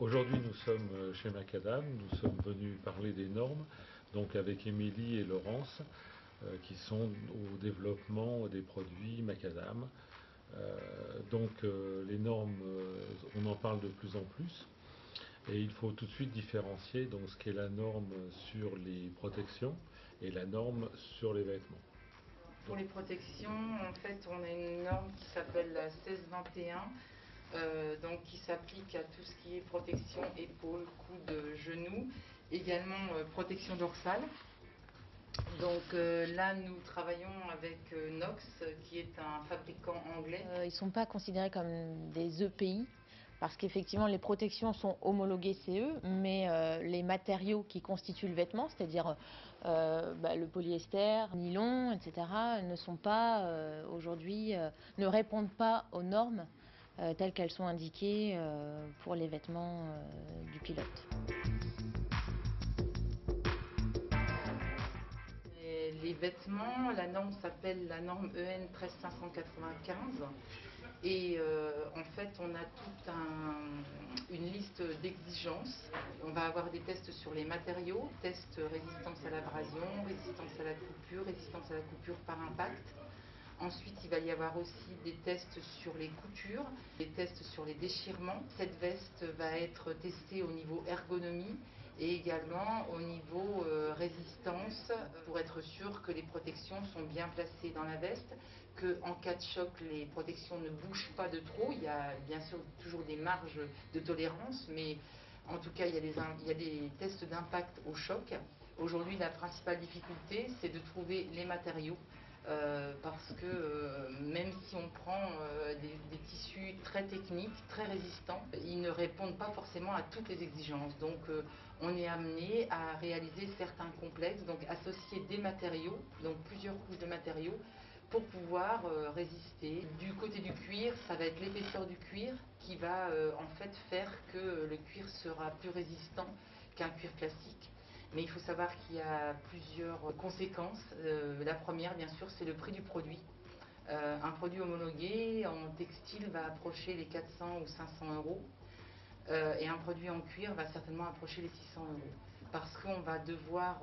Aujourd'hui, nous sommes chez Macadam, nous sommes venus parler des normes, donc avec Émilie et Laurence, qui sont au développement des produits Macadam. Les normes, on en parle de plus en plus, et il faut tout de suite différencier donc, ce qu'est la norme sur les protections et la norme sur les vêtements. Pour les protections, en fait, on a une norme qui s'appelle la 1621, donc qui s'applique à tout ce qui est protection épaules, coudes, genoux, également protection dorsale. Donc là, nous travaillons avec Nox, qui est un fabricant anglais. Ils ne sont pas considérés comme des EPI, parce qu'effectivement les protections sont homologuées CE, mais les matériaux qui constituent le vêtement, c'est-à-dire le polyester, nylon, etc., ne sont pas aujourd'hui, ne répondent pas aux normes telles qu'elles sont indiquées pour les vêtements du pilote. Les vêtements, la norme s'appelle la norme EN 13595 et en fait on a toute une liste d'exigences. On va avoir des tests sur les matériaux, tests résistance à l'abrasion, résistance à la coupure par impact. Ensuite, il va y avoir aussi des tests sur les coutures, des tests sur les déchirements. Cette veste va être testée au niveau ergonomie et également au niveau résistance pour être sûr que les protections sont bien placées dans la veste, qu'en cas de choc, les protections ne bougent pas de trop. Il y a bien sûr toujours des marges de tolérance, mais en tout cas, il y a des tests d'impact au choc. Aujourd'hui, la principale difficulté, c'est de trouver les matériaux. Parce que même si on prend des tissus très techniques, très résistants, ils ne répondent pas forcément à toutes les exigences. Donc on est amené à réaliser certains complexes, donc associer des matériaux, donc plusieurs couches de matériaux, pour pouvoir résister. Du côté du cuir, ça va être l'épaisseur du cuir qui va en fait faire que le cuir sera plus résistant qu'un cuir classique. Mais il faut savoir qu'il y a plusieurs conséquences. La première, bien sûr, c'est le prix du produit. Un produit homologué en textile va approcher les 400 ou 500 euros. Et un produit en cuir va certainement approcher les 600 euros. Parce qu'on va devoir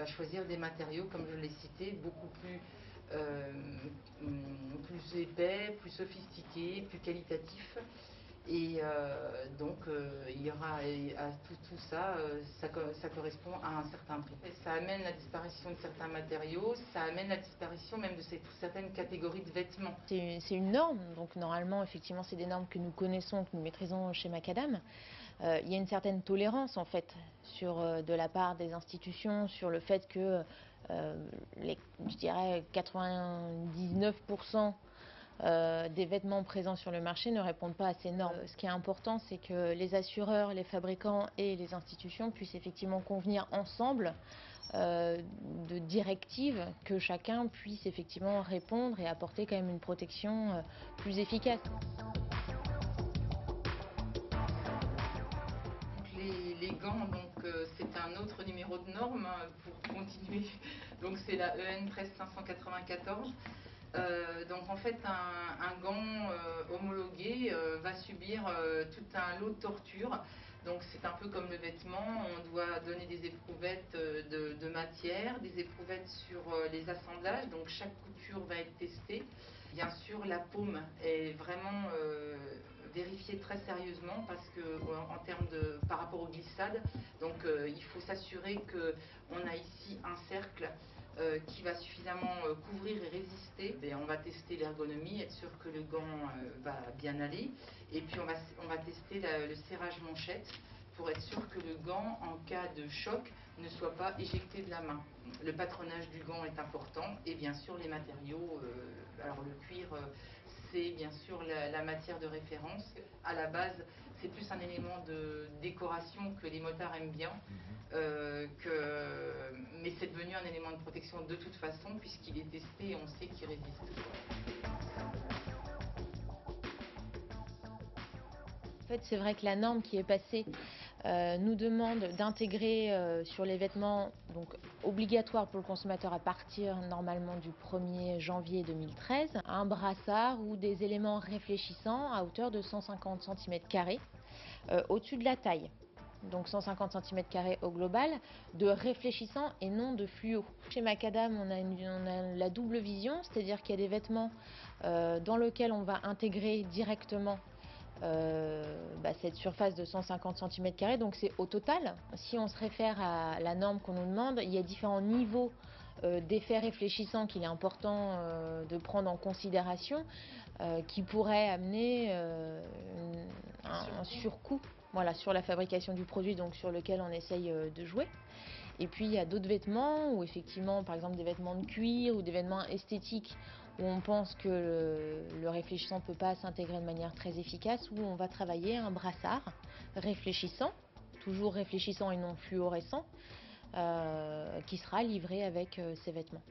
choisir des matériaux, comme je l'ai cité, beaucoup plus épais, plus sophistiqués, plus qualitatifs. Et il y aura à tout ça, ça correspond à un certain prix. Et ça amène la disparition de certains matériaux, ça amène la disparition même de certaines catégories de vêtements. C'est une norme, donc normalement, effectivement, c'est des normes que nous connaissons, que nous maîtrisons chez Macadam. Il y a une certaine tolérance, en fait, de la part des institutions, sur le fait que, je dirais, 99% des vêtements présents sur le marché ne répondent pas à ces normes. Ce qui est important, c'est que les assureurs, les fabricants et les institutions puissent effectivement convenir ensemble de directives que chacun puisse effectivement répondre et apporter quand même une protection plus efficace. Les gants, c'est un autre numéro de norme pour continuer. Donc c'est la EN 13594. Donc en fait un gant homologué va subir tout un lot de tortures. Donc c'est un peu comme le vêtement, on doit donner des éprouvettes de matière, des éprouvettes sur les assemblages, donc chaque couture va être testée. Bien sûr la paume est vraiment vérifiée très sérieusement parce que en termes par rapport aux glissades, donc il faut s'assurer qu'on a ici un cercle qui va suffisamment couvrir et résister. Et on va tester l'ergonomie, être sûr que le gant va bien aller. Et puis on va tester le serrage manchette pour être sûr que le gant, en cas de choc, ne soit pas éjecté de la main. Le patronage du gant est important et bien sûr les matériaux. Alors le cuir, c'est bien sûr la matière de référence. À la base, c'est plus un élément de décoration que les motards aiment bien, mais c'est devenu un élément de protection de toute façon puisqu'il est testé et on sait qu'il résiste. En fait, c'est vrai que la norme qui est passée nous demande d'intégrer sur les vêtements, donc obligatoire pour le consommateur à partir normalement du 1er janvier 2013, un brassard ou des éléments réfléchissants à hauteur de 150 cm². au-dessus de la taille, donc 150 cm² au global, de réfléchissant et non de fluo. Chez Macadam, on a la double vision, c'est-à-dire qu'il y a des vêtements dans lesquels on va intégrer directement cette surface de 150 cm², donc c'est au total. Si on se réfère à la norme qu'on nous demande, il y a différents niveaux d'effets réfléchissants qu'il est important de prendre en considération, qui pourraient amener un surcoût, voilà, sur la fabrication du produit, donc sur lequel on essaye de jouer. Et puis il y a d'autres vêtements où effectivement, par exemple des vêtements de cuir ou des vêtements esthétiques, où on pense que le réfléchissant ne peut pas s'intégrer de manière très efficace, où on va travailler un brassard réfléchissant, toujours réfléchissant et non fluorescent, qui sera livré avec ces vêtements.